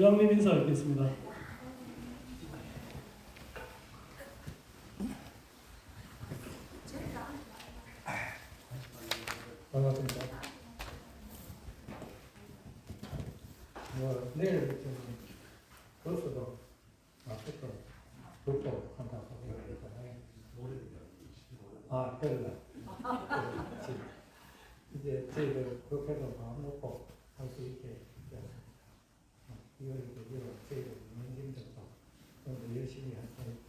부장님 인사 읽겠습니다. 반갑습니다. 내일 벌써도 마케터 독도 한다고 그러잖아요. 그러나 이제 저희들 그렇게도 마음 놓고 할 수 있게 이걸 저희들 민심들도 좀 더 열심히 할 테니까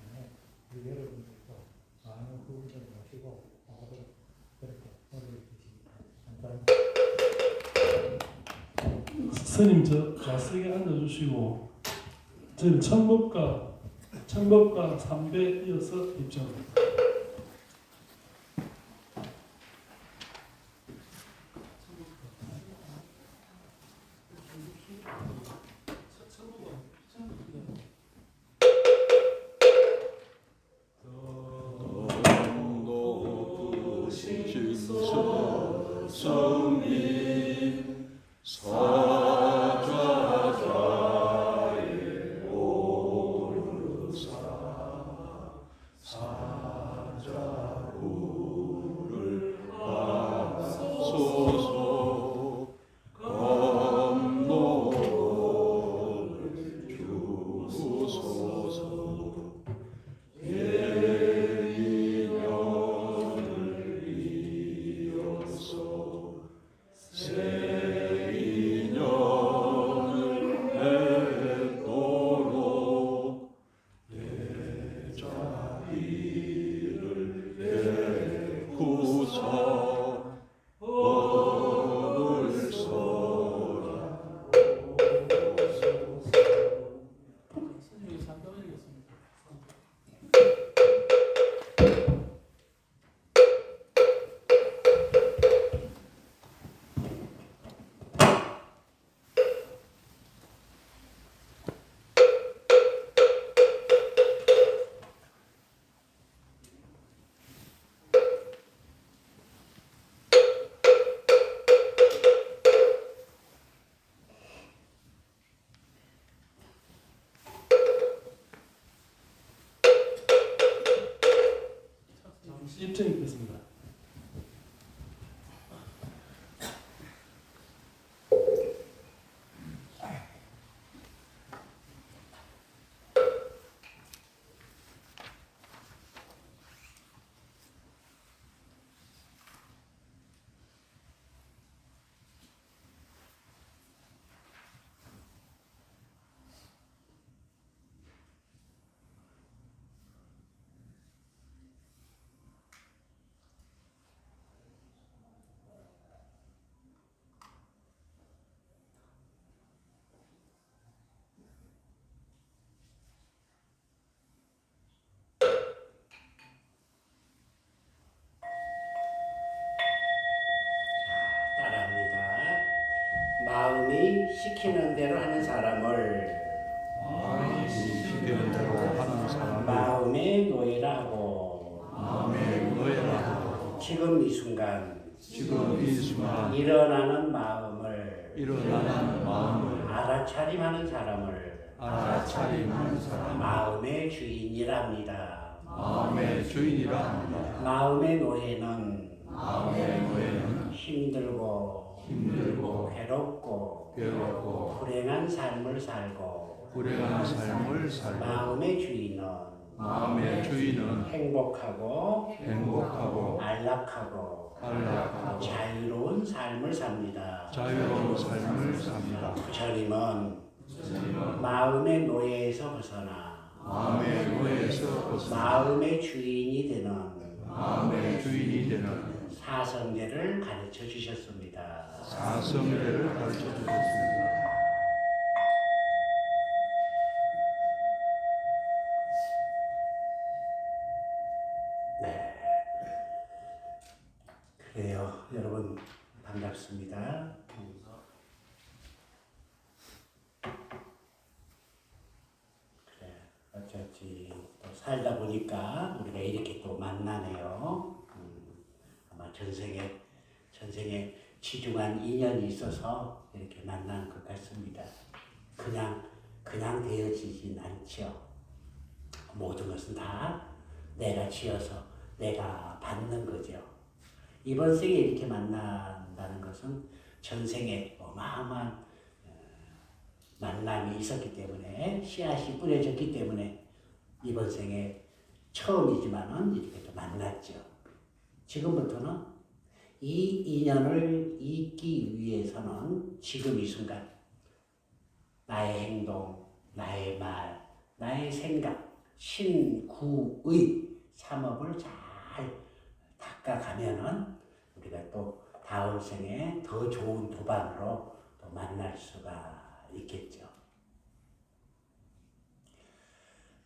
우리 여러분들도 많은 후원을 하시고 하도록 그렇게 노력해 주십니다. 감사합니다. 스님 저 좌석에 앉아주시고 저희는 청법과 3배 이어서 입장합니다. 입장 있겠습니다. 마음이 시키는 대로 하는 사람을 마음의 노예라고 지금 이 순간 일어나는 마음을 알아차림하는 사람을 마음의 주인이랍니다. 마음의 노예는 힘들고 괴롭고 불행한 삶을 살고 마음의 주인은 행복하고 안락하고 자유로운 삶을 삽니다. 부처님은 마음의 노예에서 벗어나 마음의 주인이 되는 사성계를 가르쳐 주셨습니다. 네. 그래요. 여러분 반갑습니다. 그래. 어쩌지 또 살다 보니까 우리가 이렇게 또 만나네요. 아마 전생에 지중한 인연이 있어서 이렇게 만난 것 같습니다. 그냥 그냥 되어지진 않죠. 모든 것은 다 내가 지어서 내가 받는 거죠. 이번 생에 이렇게 만난다는 것은 전생에 어마어마한 만남이 있었기 때문에 씨앗이 뿌려졌기 때문에 이번 생에 처음이지만은 이렇게 또 만났죠. 지금부터는 이 인연을 잇기 위해서는 지금 이 순간 나의 행동, 나의 말, 나의 생각, 신구의 삼업을 잘 닦아가면은 우리가 또 다음 생에 더 좋은 도반으로 또 만날 수가 있겠죠.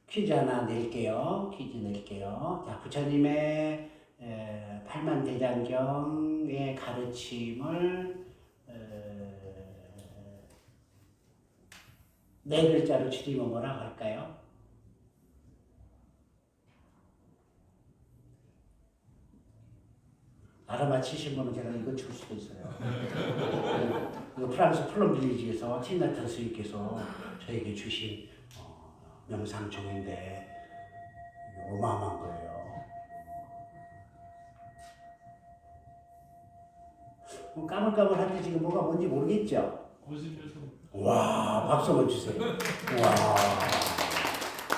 퀴즈 하나 낼게요. 자, 부처님의 팔만대장경의 가르침을 네 글자로 줄이면 뭐라고 할까요? 알아맞히신 분은 제가 이거 줄 수도 있어요. 이거 프랑스 플럼 빌리지에서 티나탄 스님께서 저에게 주신 명상종인데 어마어마한 거예요. 까물까물한데 지금 뭐가 뭔지 모르겠죠? 고집에서 와, 박수 한번 주세요. 와,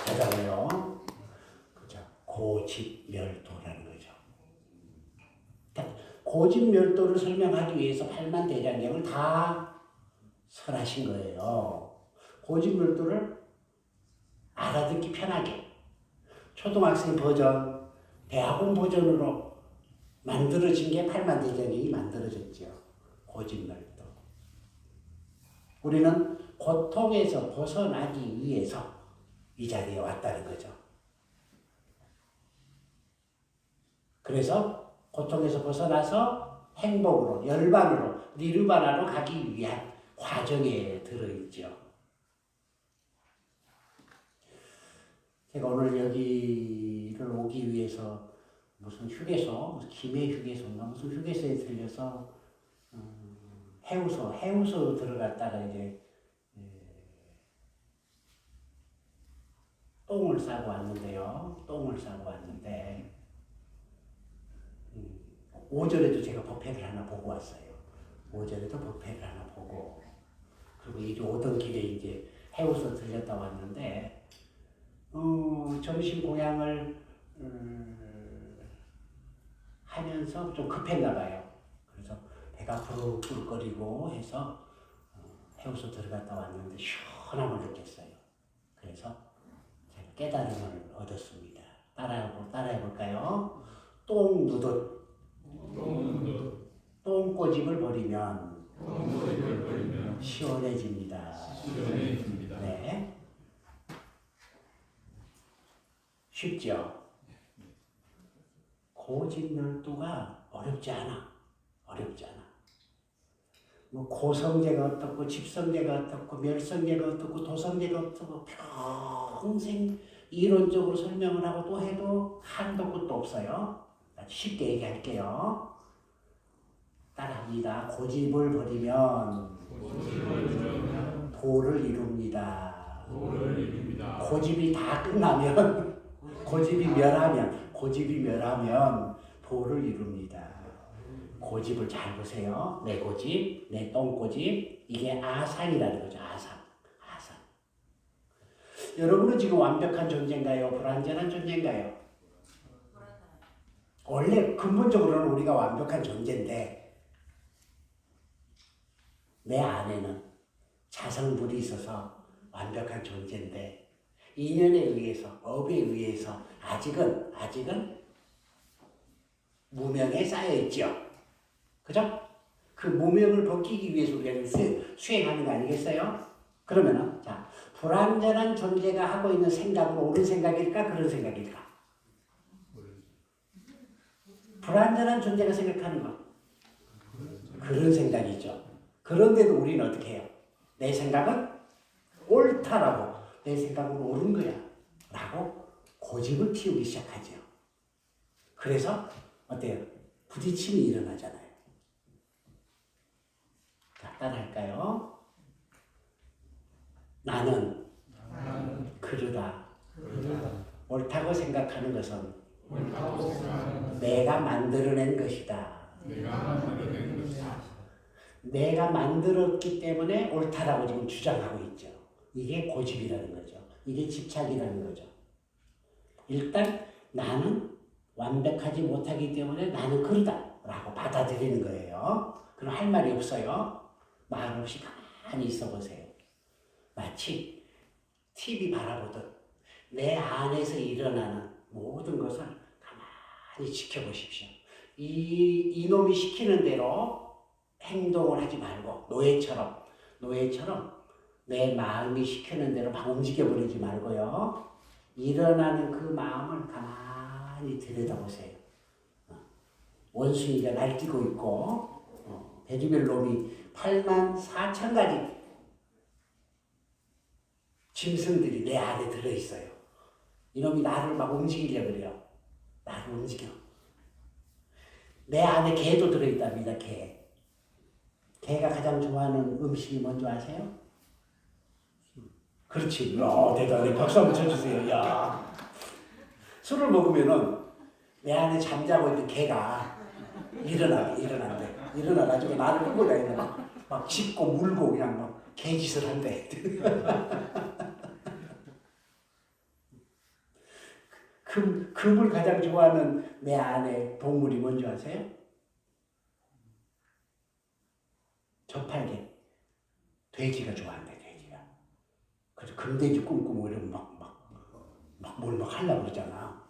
대단해요. 그죠? 고집멸도라는 거죠. 고집멸도를 설명하기 위해서 팔만대장경을 다 설하신 거예요. 고집멸도를 알아듣기 편하게 초등학생 버전, 대학원 버전으로 만들어진 게 팔만대장경이 만들어졌죠. 고집멸도. 우리는 고통에서 벗어나기 위해서 이 자리에 왔다는 거죠. 그래서 고통에서 벗어나서 행복으로, 열반으로, 니르바나로 가기 위한 과정에 들어있죠. 제가 오늘 여기를 오기 위해서 무슨 휴게소, 김해 휴게소인가 무슨 휴게소에 들려서 해우소 들어갔다가 이제 똥을 싸고 왔는데요. 오전에도 제가 법회를 하나 보고 왔어요. 그리고 이제 오던 길에 이제 해우소 들렸다 왔는데 점심 공양을 하면서 좀 급했나 봐요. 그래서 배가 부르르거리고 해서 해우소 들어갔다 왔는데 시원함을 느꼈어요. 그래서 제가 깨달음을 얻었습니다. 따라해볼까요? 똥누들. 똥꼬집을 버리면 시원해집니다. 네. 쉽죠? 고집멸도가 어렵지 않아. 뭐 고성제가 어떻고 집성제가 어떻고 멸성제가 어떻고 도성제가 어떻고 평생 이론적으로 설명을 하고 또 해도 한도 끝도 없어요. 쉽게 얘기할게요. 따라합니다. 고집을 버리면 도를 이룹니다. 고집이 다 끝나면 고집이 멸하면 도를 이룹니다. 고집을 잘 보세요. 내 고집, 내 똥고집, 이게 아상이라는 거죠. 아상. 여러분은 지금 완벽한 존재인가요? 불완전한 존재인가요? 원래 근본적으로는 우리가 완벽한 존재인데 내 안에는 자성불이 있어서 완벽한 존재인데 인연에 의해서, 업에 의해서 아직은 무명에 쌓여있죠. 그죠? 그 무명을 벗기기 위해서 우리가 수행하는 거 아니겠어요? 그러면은, 자, 불완전한 존재가 하고 있는 생각은 옳은 생각일까? 그런 생각일까? 불완전한 존재가 생각하는 거. 그런 생각이죠. 그런데도 우리는 어떻게 해요? 내 생각은 옳다라고, 내 생각은 옳은 거야 라고 고집을 피우기 시작하죠. 그래서 어때요? 부딪힘이 일어나잖아요. 자, 따라할까요? 나는 그르다. 그러다 옳다고 생각하는 것은 옳다고 생각하는 내가 만들어낸 것이다. 내가 만들어낸 것이다. 내가 만들었기 때문에 옳다라고 지금 주장하고 있죠. 이게 고집이라는 거죠. 이게 집착이라는 거죠. 일단 나는 완벽하지 못하기 때문에 나는 그러다라고 받아들이는 거예요. 그럼 할 말이 없어요. 말 없이 가만히 있어 보세요. 마치 TV 바라보듯 내 안에서 일어나는 모든 것을 가만히 지켜보십시오. 이놈이 시키는 대로 행동을 하지 말고 노예처럼 내 마음이 시키는 대로 막 움직여버리지 말고요. 일어나는 그 마음을 가만히 들여다보세요. 원숭이가 날뛰고 있고 베리벨 놈이 84,000가지 짐승들이 내 안에 들어있어요. 이놈이 나를 막 움직이려고 그래요. 나를 움직여. 내 안에 개도 들어있답니다. 개가 가장 좋아하는 음식이 뭔지 아세요? 그렇지. 야, 대단해. 박수 한번 쳐주세요. 야. 술을 먹으면은 내 안에 잠자고 있는 개가 일어난대. 일어나가지고 나를 끌고 다니는 막 짚고 물고 그냥 막 개짓을 한대. 금을 가장 좋아하는 내 안에 동물이 뭔지 아세요? 저팔계. 돼지가 좋아한대, 돼지가. 그래서 금돼지 꿈꾸고 이러면 뭘 막 하려고 그러잖아.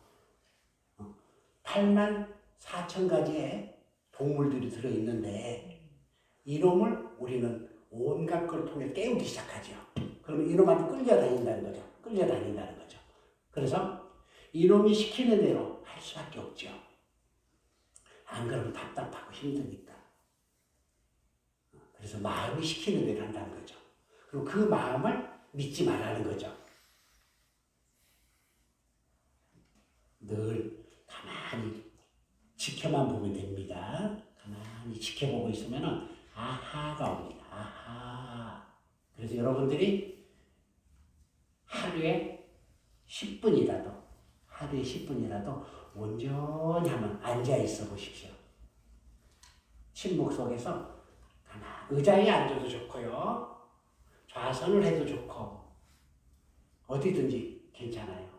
84,000가지의 동물들이 들어있는데 이놈을 우리는 온갖 걸 통해 깨우기 시작하죠. 그러면 이놈한테 끌려다닌다는 거죠. 그래서 이놈이 시키는 대로 할 수밖에 없죠. 안 그러면 답답하고 힘드니까. 그래서 마음이 시키는 대로 한다는 거죠. 그리고 그 마음을 믿지 말라는 거죠. 늘 가만히 지켜만 보면 됩니다. 가만히 지켜보고 있으면 아하가 옵니다. 아하. 그래서 여러분들이 하루에 10분이라도 온전히 한번 앉아 있어 보십시오. 침묵 속에서 의자에 앉아도 좋고요. 좌선을 해도 좋고 어디든지 괜찮아요.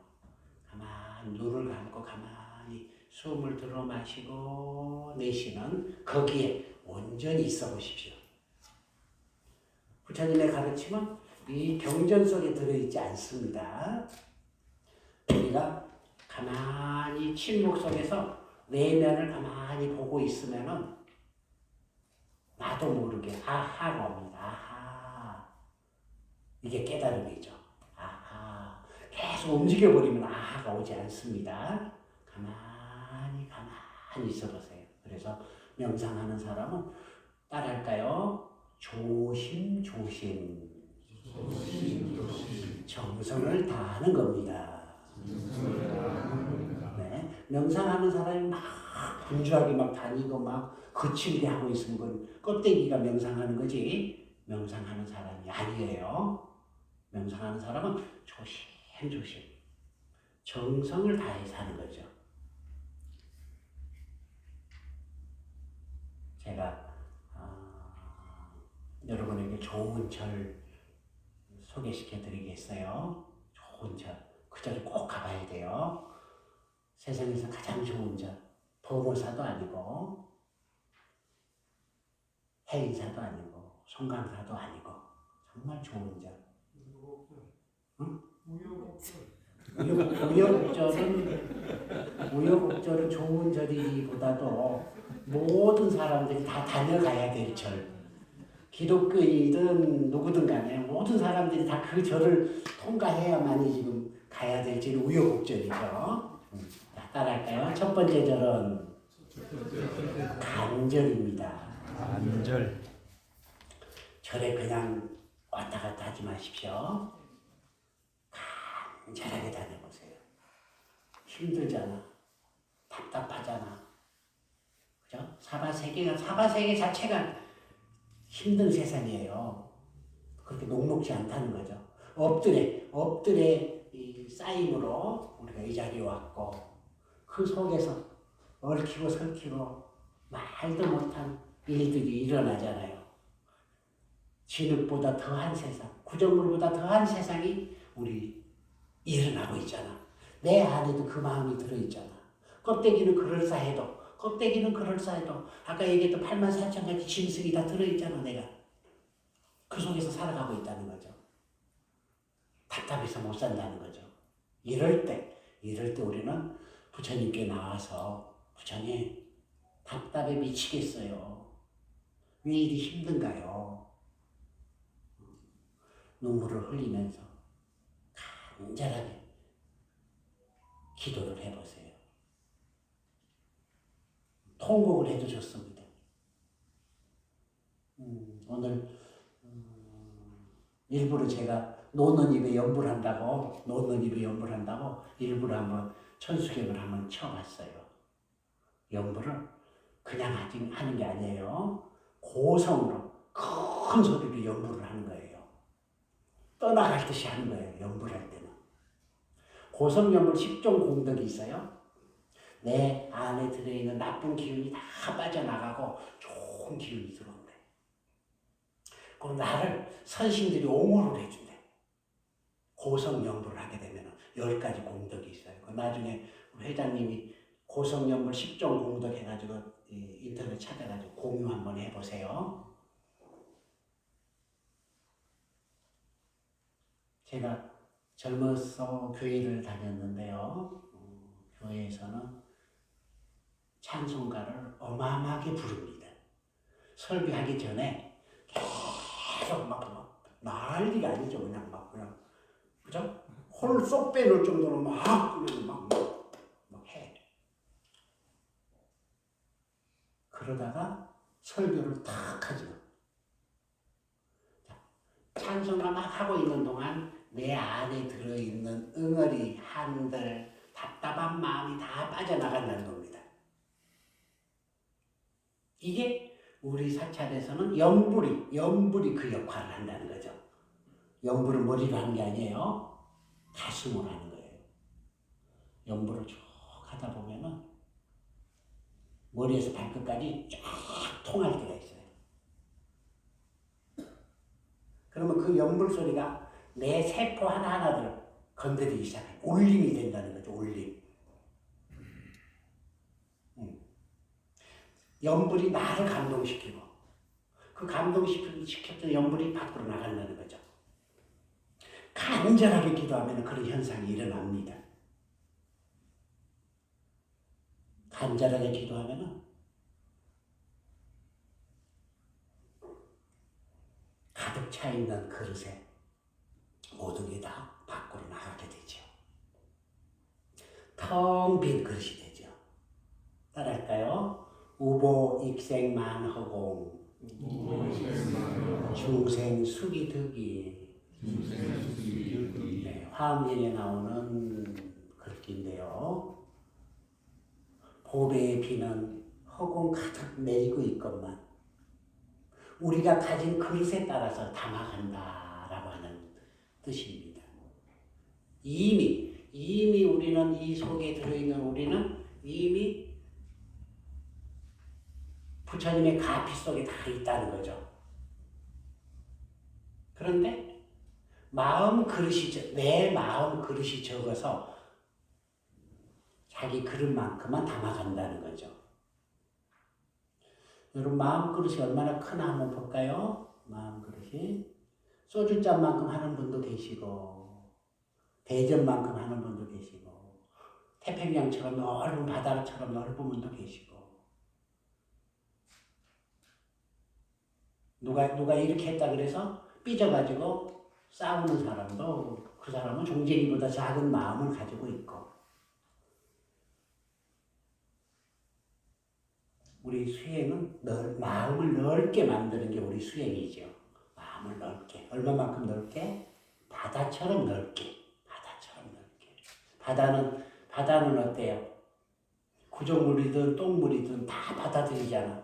가만히 눈을 감고 가만히 숨을 들어 마시고 내쉬는 거기에 온전히 있어 보십시오. 부처님의 가르침은 이 경전 속에 들어있지 않습니다. 우리가 가만히 침묵 속에서 내면을 가만히 보고 있으면은 나도 모르게 아하가 옵니다. 아하. 이게 깨달음이죠. 아하. 계속 움직여버리면 아하가 오지 않습니다. 가만히 있어 보세요. 그래서 명상하는 사람은 따라할까요? 조심조심. 정성을 다하는 겁니다. 네. 명상하는 사람이 막 분주하게 막 다니고 막 거칠게 하고 있으면 그건 껍데기가 명상하는 거지 명상하는 사람이 아니에요. 명상하는 사람은 조심조심 정성을 다해서 하는 거죠. 제가 여러분에게 좋은 절 소개시켜 드리겠어요. 좋은 절. 그 절을 꼭 가봐야 돼요. 세상에서 가장 좋은 절. 보모사도 아니고 해인사도 아니고 송강사도 아니고 정말 좋은 절. 응? 우여곡절은 좋은 절이보다도 모든 사람들이 다 다녀가야 될 절. 기독교이든 누구든 간에 모든 사람들이 다 그 절을 통과해야만이 지금 가야 될 절 우여곡절이죠. 따라할까요? 첫 번째 절은 간절입니다. 간절. 절에 그냥 왔다 갔다 하지 마십시오. 간절하게 다녀보세요. 힘들잖아. 답답하잖아. 그죠? 사바세계 자체가 힘든 세상이에요. 그렇게 녹록지 않다는 거죠. 엎드레 쌓임으로 우리가 이 자리에 왔고 그 속에서 얽히고 설키고 말도 못한 일들이 일어나잖아요. 진흙보다 더한 세상, 구정물보다 더한 세상이 우리 일어나고 있잖아. 내 안에도 그 마음이 들어있잖아. 껍데기는 그럴싸해도 아까 얘기했던 84,000가지 짐승이 다 들어있잖아. 내가 그 속에서 살아가고 있다는 거죠. 답답해서 못 산다는 거죠. 이럴 때 우리는 부처님께 나와서 부처님 답답해 미치겠어요. 왜 이리 힘든가요? 눈물을 흘리면서 간절하게 기도를 해보세요. 통곡을 해도 좋습니다. 오늘 일부러 제가 노는 입에 연불 한다고 일부러 한번 천수경을 한번 쳐봤어요. 연불을 그냥 하는 게 아니에요. 고성으로 큰 소리로 연불을 하는 거예요. 떠나갈 듯이 하는 거예요. 연불할 때는. 고성연불 10종 공덕이 있어요. 내 안에 들어있는 나쁜 기운이 다 빠져나가고 좋은 기운이 들어온대. 그럼 나를 선신들이 옹호를 해준대. 고성연불을 하게 되면 10가지 공덕이 있어요. 나중에 회장님이 고성연불 10종 공덕 해가지고 인터넷 찾아가지고 공유 한번 해보세요. 제가 젊어서 교회를 다녔는데요. 교회에서는 찬송가를 어마어마하게 부릅니다. 설교하기 전에 계속 막 난리가 아니죠. 그냥 그죠? 홀 쏙 빼놓을 정도로 막 해. 그러다가 설교를 탁 하죠. 찬송가 막 하고 있는 동안 내 안에 들어있는 응어리, 한들, 답답한 마음이 다 빠져나간다는 겁니다. 이게 우리 사찰에서는 연불이 그 역할을 한다는 거죠. 연불은 머리로 하는 게 아니에요. 가슴으로 하는 거예요. 연불을 쭉 하다 보면은 머리에서 발끝까지 쫙 통할 때가 있어요. 그러면 그 연불 소리가 내 세포 하나하나를 건드리기 시작해요. 울림이 된다는 거죠. 울림. 연불이 나를 감동시키고 그 감동시켰던 연불이 밖으로 나간다는 거죠. 간절하게 기도하면 그런 현상이 일어납니다. 간절하게 기도하면 가득 차 있는 그릇에 모든 게 다 밖으로 나가게 되죠. 텅 빈 그릇이 되죠. 따라할까요? 우보 익생만허공 중생 수기득이. 네, 화엄경에 나오는 글귀인데요. 보배의 비는 허공 가득 메이고 있건만 우리가 가진 그릇에 따라서 담아간다라고 하는 뜻입니다. 이미 우리는 이 속에 들어있는 우리는 이미 부처님의 가피 속에 다 있다는 거죠. 그런데 내 마음 그릇이 적어서 자기 그릇만큼만 담아간다는 거죠. 여러분 마음 그릇이 얼마나 크나 한번 볼까요? 마음 그릇이 소주잔만큼 하는 분도 계시고 대전만큼 하는 분도 계시고 태평양처럼 넓은 바다처럼 넓은 분도 계시고 누가 이렇게 했다 그래서 삐져가지고 싸우는 사람도 그 사람은 종쟁이보다 작은 마음을 가지고 있고 우리 수행은 마음을 넓게 만드는 게 우리 수행이죠. 마음을 넓게. 얼마만큼 넓게? 바다처럼 넓게. 바다는 어때요? 구조물이든 똥물이든 다 받아들이잖아.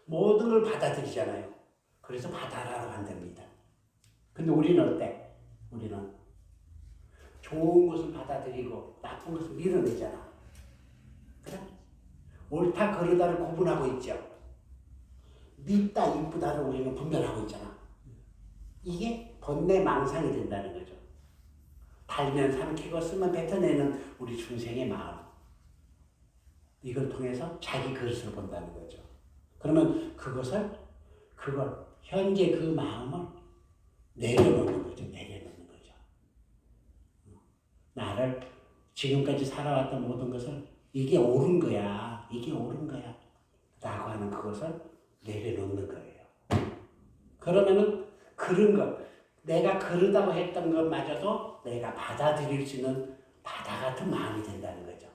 모든 걸 받아들이잖아요. 그래서 바다라고 한답니다. 근데 우리는 어때? 우리는 좋은 것은 받아들이고 나쁜 것은 밀어내잖아. 그래? 옳다 그르다를 구분하고 있죠. 밉다 이쁘다를 우리는 분별하고 있잖아. 이게 번뇌망상이 된다는 거죠. 달면 삼키고 쓰면 뱉어내는 우리 중생의 마음. 이걸 통해서 자기 그릇으로 본다는 거죠. 그러면 그걸 현재 그 마음을 내려놓는 거죠. 내려놓는 거죠. 나를 지금까지 살아왔던 모든 것을 이게 옳은 거야. 이게 옳은 거야. 라고 하는 그것을 내려놓는 거예요. 그러면은 그런 것, 내가 그러다고 했던 것마저도 내가 받아들일 수 있는 바다 같은 마음이 된다는 거죠.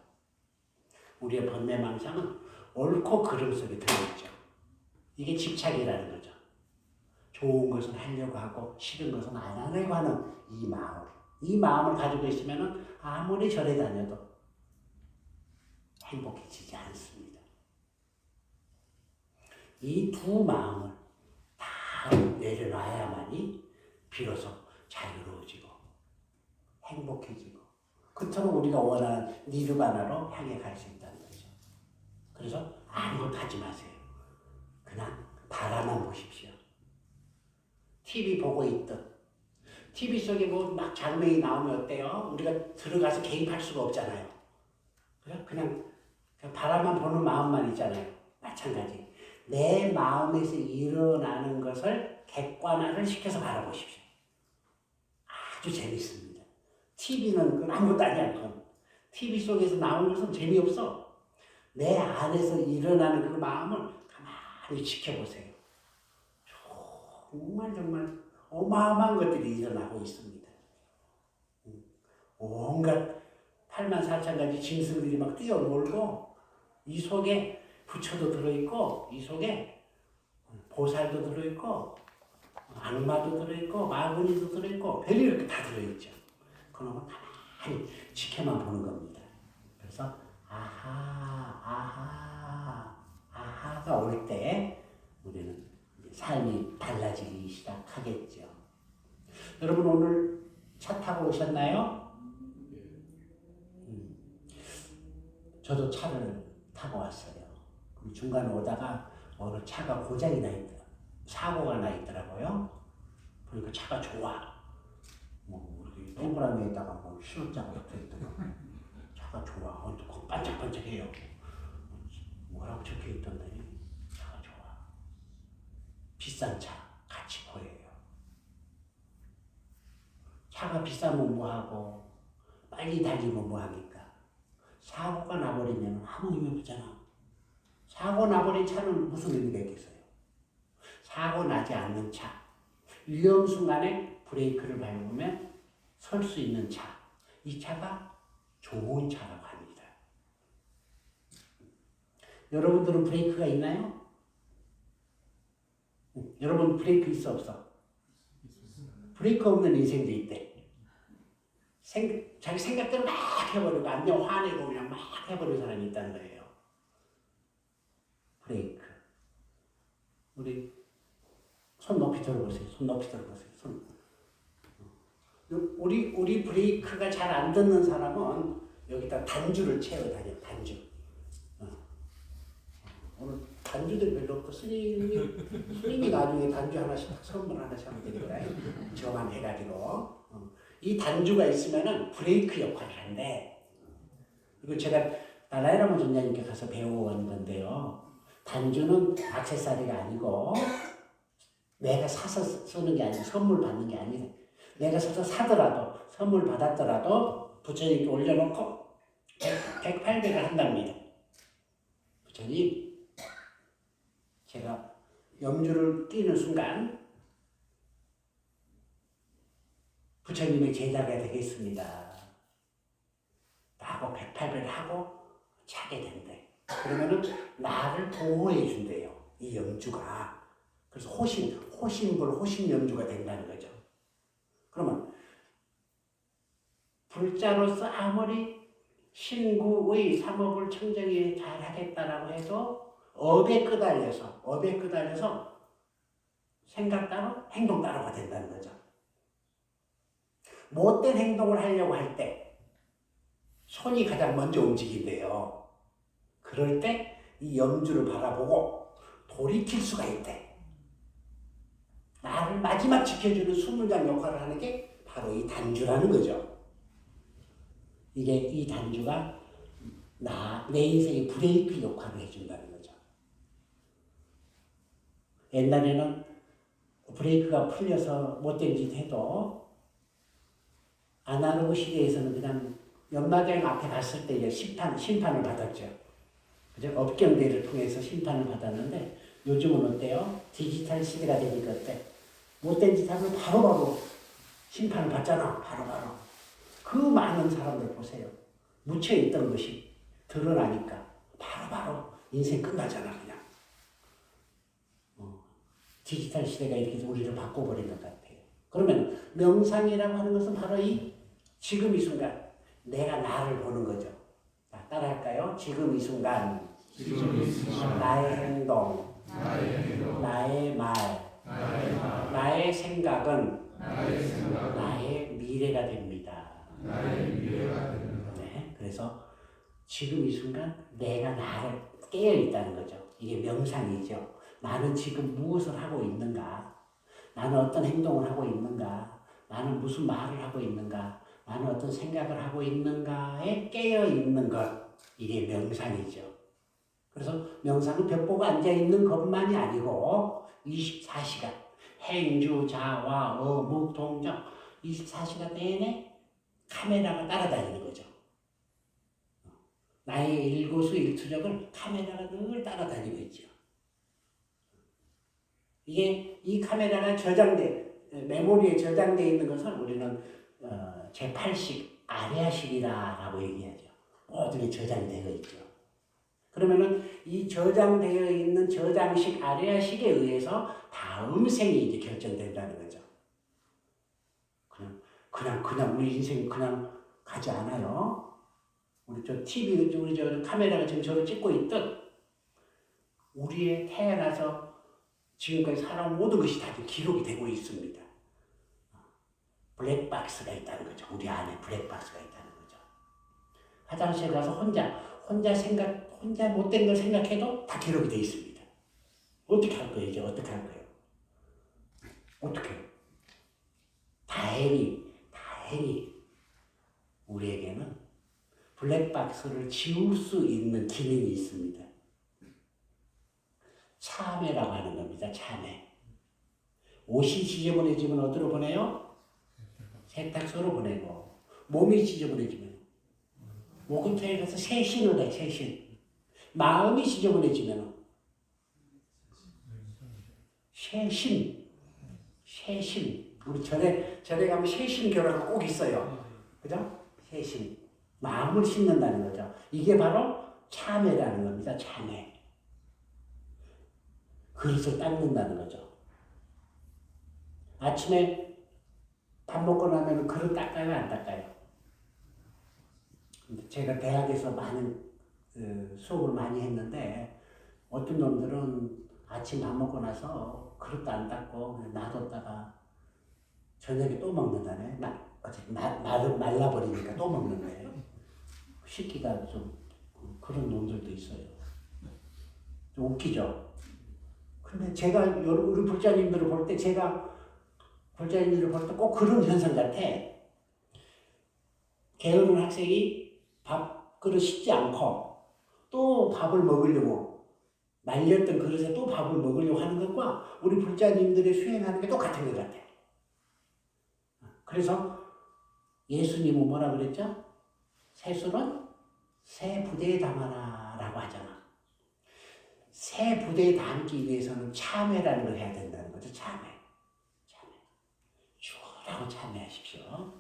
우리의 번뇌망상은 옳고 그름 속에 들어있죠. 이게 집착이라는 거죠. 좋은 것은 하려고 하고 싫은 것은 안 하려고 하는 이 마음. 이 마음을 가지고 있으면 아무리 절에 다녀도 행복해지지 않습니다. 이 두 마음을 다 내려놔야만이 비로소 자유로워지고 행복해지고 그토록 우리가 원하는 니르바나로 향해 갈 수 있다는 거죠. 그래서 아무것도 하지 마세요. 그냥 바라만 보십시오. TV 보고 있든 TV 속에 뭐 막 장면이 나오면 어때요? 우리가 들어가서 개입할 수가 없잖아요. 그냥 바라만 보는 마음만 있잖아요. 마찬가지. 내 마음에서 일어나는 것을 객관화를 시켜서 바라보십시오. 아주 재밌습니다. TV는 아무것도 아니야. 그건. TV 속에서 나오는 것은 재미없어. 내 안에서 일어나는 그 마음을 가만히 지켜보세요. 정말 어마어마한 것들이 일어나고 있습니다. 온갖 84,000가지 짐승들이 막 뛰어놀고 이 속에 부처도 들어있고 이 속에 보살도 들어있고 악마도 들어있고 마구니도 들어있고 별이 다 들어있죠. 그런 거 가만히 지켜만 보는 겁니다. 그래서 아하가 올 때 우리는 삶이 달라지기 시작하겠죠. 여러분 오늘 차 타고 오셨나요? 저도 차를 타고 왔어요. 중간에 오다가 어느 차가 고장이 나 있더라. 사고가 나 있더라고요. 그러니까 차가 좋아. 뭐 이렇게 동그라미에다가 뭐 신호자가 적혀있더라고. 차가 좋아. 반짝반짝해요. 뭐라고 적혀있던데 차가 좋아. 비싼 차 같이 보여요. 차가 비싸면 뭐하고 빨리 달리면 뭐하니까. 사고가 나버리면 아무 의미 없잖아. 사고 나버린 차는 무슨 의미가 있겠어요? 사고 나지 않는 차, 위험 순간에 브레이크를 밟으면 설 수 있는 차, 이 차가 좋은 차라고 합니다. 여러분들은 브레이크가 있나요? 여러분 브레이크 있어 없어? 브레이크 없는 인생도 있대. 자기 생각대로 막 해버리고 안녕 화내고 그냥 막 해버리는 사람이 있다는 거예요. 브레이크. 우리 손 높이 들어보세요. 손 높이 들어보세요. 우리 브레이크가 잘 안 듣는 사람은 여기다 단주를 채워 다녀. 단주. 오늘 단주들 별로 없고 스님이 나중에 단주 하나씩 선물 하나씩 하면 되니까 저만 해가지고 이 단주가 있으면은 브레이크 역할을 한대. 이거 제가 나라이라마 전자님께 가서 배워온 건데요. 단주는 액세서리가 아니고 내가 사서 쓰는 게 아니고 선물 받는 게 아니래. 내가 사서 사더라도 선물 받았더라도 부처님께 올려놓고 100, 800을 한답니다. 부처님 제가 염주를 끼는 순간 부처님의 제자가 되겠습니다. 라고 108배를 하고 차게 된대. 그러면은 나를 보호해 준대요. 이 염주가. 그래서 호신염주가 된다는 거죠. 그러면 불자로서 아무리 신구의 삼업을 청정히 잘 하겠다라고 해도 업에 끄달려서 생각 따로 행동 따로가 된다는 거죠. 못된 행동을 하려고 할 때 손이 가장 먼저 움직인대요. 그럴 때 이 염주를 바라보고 돌이킬 수가 있대. 나를 마지막 지켜주는 수문장 역할을 하는 게 바로 이 단주라는 거죠. 이게 이 단주가 내 인생의 브레이크 역할을 해준다는 거죠. 옛날에는 브레이크가 풀려서 못된 짓 해도 아날로그 시대에서는 그냥 연마경 앞에 갔을 때 이제 심판을 받았죠. 그죠? 업경대를 통해서 심판을 받았는데 요즘은 어때요? 디지털 시대가 되니까 어때? 못된 짓 하면 바로바로 심판을 받잖아. 바로바로. 그 많은 사람들 보세요. 묻혀있던 것이 드러나니까 바로바로 인생 끝나잖아 그냥. 디지털 시대가 이렇게 우리를 바꿔버린 것 같아요. 그러면 명상이라고 하는 것은 바로 이 지금 이 순간 내가 나를 보는 거죠. 자, 따라할까요? 지금 이 순간 나의 행동, 나의 말, 나의 생각은 나의 미래가 됩니다. 네, 그래서 지금 이 순간 내가 나를 깨어 있다는 거죠. 이게 명상이죠. 나는 지금 무엇을 하고 있는가? 나는 어떤 행동을 하고 있는가? 나는 무슨 말을 하고 있는가? 나는 어떤 생각을 하고 있는가에 깨어 있는 것. 이게 명상이죠. 그래서 명상은 벽 보고 앉아있는 것만이 아니고 24시간 행주, 자와, 어묵, 동정 24시간 내내 카메라가 따라다니는 거죠. 나의 일거수일투족을 카메라가 늘 따라다니고 있죠. 이게 이 카메라가 메모리에 저장되어 있는 것을 우리는 제8식 아레아식이라고 얘기하죠. 모든 게 저장되어 있죠. 그러면은 이 저장되어 있는 저장식 아레아식에 의해서 다음 생이 이제 결정된다는 거죠. 그냥 우리 인생 그냥 가지 않아요. 우리 저 TV, 우리 저 카메라가 지금 저를 찍고 있듯 우리의 태어나서 지금까지 살아온 모든 것이 다 기록이 되고 있습니다. 블랙박스가 있다는 거죠. 우리 안에 블랙박스가 있다는 거죠. 화장실 가서 혼자 못된 걸 생각해도 다 기록이 되어 있습니다. 어떻게 할 거예요? 이제 어떻게 할 거예요? 어떻게? 다행히 우리에게는 블랙박스를 지울 수 있는 기능이 있습니다. 참회라고 하는 겁니다. 참회. 옷이 지저분해지면 어디로 보내요? 세탁소로 보내고, 몸이 지저분해지면 목욕탕에 가서 세신을 해. 세신. 마음이 지저분해지면 세신. 우리 절에 가면 세신교라고 꼭 있어요. 그죠? 세신. 마음을 씻는다는 거죠. 이게 바로 참회라는 겁니다. 참회. 그릇을 닦는다는 거죠. 아침에 밥 먹고 나면 그릇 닦아요? 안 닦아요? 제가 대학에서 많은 수업을 많이 했는데 어떤 놈들은 아침 밥 먹고 나서 그릇도 안 닦고 놔뒀다가 저녁에 또 먹는다네. 말라버리니까 또 먹는데 씻기가 좀 그런 놈들도 있어요. 좀 웃기죠. 근데 제가 우리 불자님들을 볼 때 꼭 그런 현상 같아. 게으른 학생이 밥그릇 씻지 않고 또 밥을 먹으려고 말렸던 그릇에 또 밥을 먹으려고 하는 것과 우리 불자님들의 수행하는 게 똑같은 것 같아. 그래서 예수님은 뭐라 그랬죠? 세술은 새 부대에 담아라 라고 하잖아. 새 부대에 담기 위해서는 참회라는 걸 해야 된다는 거죠. 참회. 죽으라고 참회하십시오.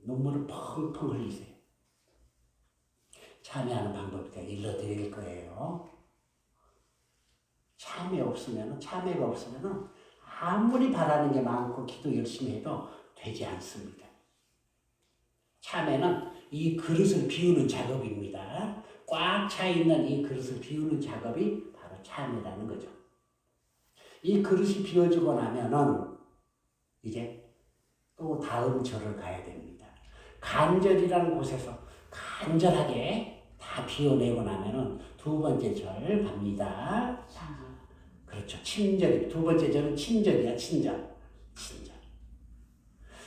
눈물을 펑펑 흘리세요. 참회하는 방법을 제가 일러드릴 거예요. 참회가 없으면 아무리 바라는 게 많고 기도 열심히 해도 되지 않습니다. 참회는 이 그릇을 비우는 작업입니다. 꽉 차 있는 이 그릇을 비우는 작업이 바로 참회라는 거죠. 이 그릇이 비워지고 나면은 이제 또 다음 절을 가야 됩니다. 간절이라는 곳에서 간절하게 다 비워내고 나면은 두 번째 절 갑니다. 자, 그렇죠. 친절. 두 번째 절은 친절이야. 친절.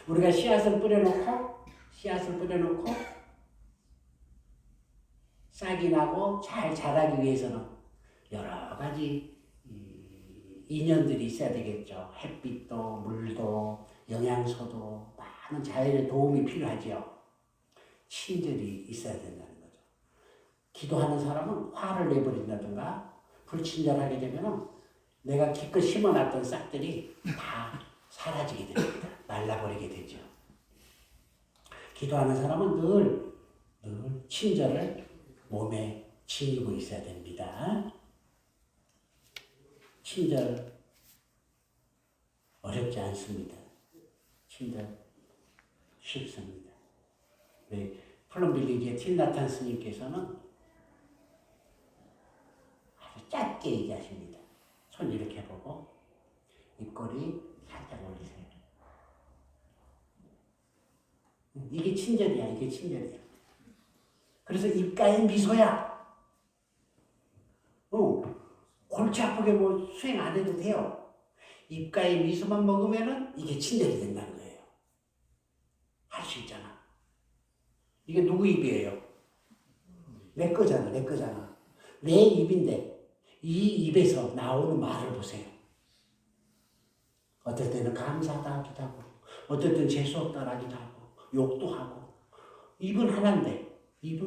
우리가 씨앗을 뿌려놓고 싹이 나고 잘 자라기 위해서는 여러 가지 인연들이 있어야 되겠죠. 햇빛도, 물도, 영양소도, 많은 자연의 도움이 필요하지요. 친절이 있어야 된다는 거죠. 기도하는 사람은 화를 내버린다든가 불친절하게 되면 내가 기껏 심어놨던 싹들이 다 사라지게 됩니다. 말라버리게 되죠. 기도하는 사람은 늘 친절을 몸에 지니고 있어야 됩니다. 친절 어렵지 않습니다. 친절 쉽습니다. 플럼빌리지의 틸나탄 스님께서는 아주 짧게 얘기하십니다. 손 이렇게 보고 입꼬리 살짝 올리세요. 이게 친절이야. 이게 친절이야. 그래서 입가에 미소야. 골치 아프게 뭐 수행 안 해도 돼요. 입가에 미소만 먹으면은 이게 친절이 된다는 거예요. 할 수 있잖아. 이게 누구 입이에요? 내 거잖아. 내 입인데 이 입에서 나오는 말을 보세요. 어떨 때는 감사하다 하기도 하고, 어떨 때는 재수없다 하기도 하고, 욕도 하고. 입은 하나인데 이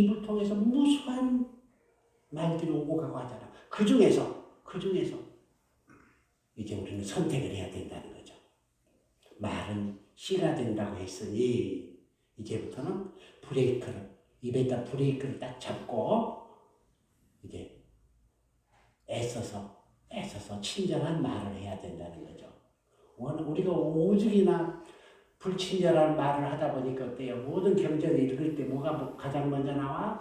입을 통해서 무수한 말들이 오고 가고 하잖아. 그 중에서 이제 우리는 선택을 해야 된다는 거죠. 말은 씨가 된다고 했으니 이제부터는 입에다 브레이크를 딱 잡고 이제 애써서 친절한 말을 해야 된다는 거죠. 우리가 오죽이나 불친절한 말을 하다 보니까 어때요? 모든 경전을 읽을 때 뭐가 가장 먼저 나와?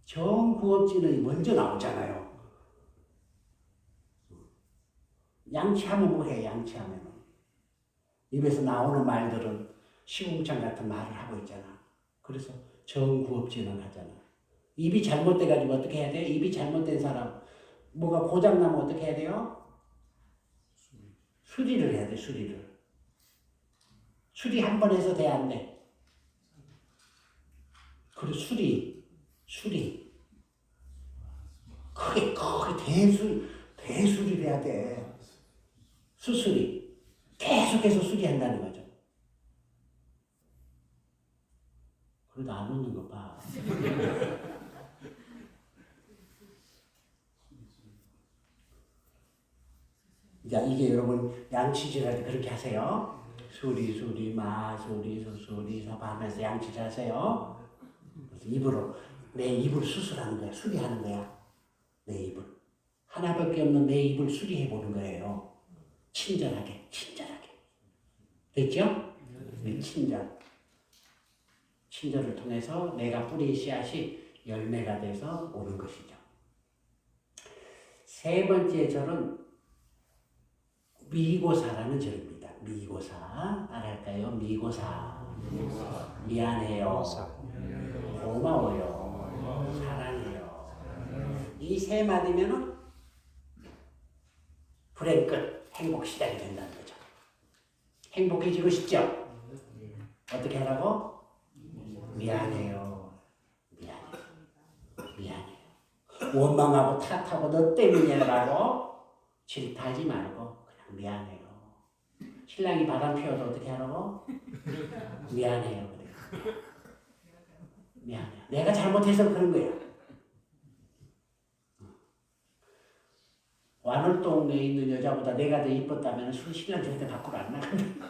정구업진은 먼저 나오잖아요. 양치하면 뭐해? 양치하면 입에서 나오는 말들은 시궁창 같은 말을 하고 있잖아. 그래서 정구업진을 하잖아. 입이 잘못돼가지고 어떻게 해야 돼? 입이 잘못된 사람 뭐가 고장나면 어떻게 해야 돼요? 수리를 해야 돼. 수리 한 번 해서 돼, 안 돼? 그리고 수리. 크게 대수리를 해야 돼. 수수리. 계속해서 수리한다는 거죠. 그래도 안 웃는 거 봐. 자, 이게 여러분 양치질할 때 그렇게 하세요. 수리, 마, 수리, 수리, 서바 하면서 양치질 하세요. 입으로, 내 입을 수술하는 거야. 수리하는 거야. 내 입을. 하나밖에 없는 내 입을 수리해 보는 거예요. 친절하게. 됐죠? 네, 친절을 통해서 내가 뿌린 씨앗이 열매가 돼서 오는 것이죠. 세 번째 절은 미고사라는 절입니다. 미고사. 따라할까요? 미고사. 미안해요. 고마워요. 사랑해요. 이 세 마디면은 불행 끝. 행복 시작이 된다는 거죠. 행복해지고 싶죠? 어떻게 하라고? 미안해요. 원망하고 탓하고 너 때문이라고 질타하지 말고 그냥 미안해요. 신랑이 바람 피워도 어떻게 하라고? 미안해요. 그래. 미안해요. 내가 잘못해서 그런 거야. 완월동에 있는 여자보다 내가 더 이뻤다면 신랑 절대 밖으로 안 나간다.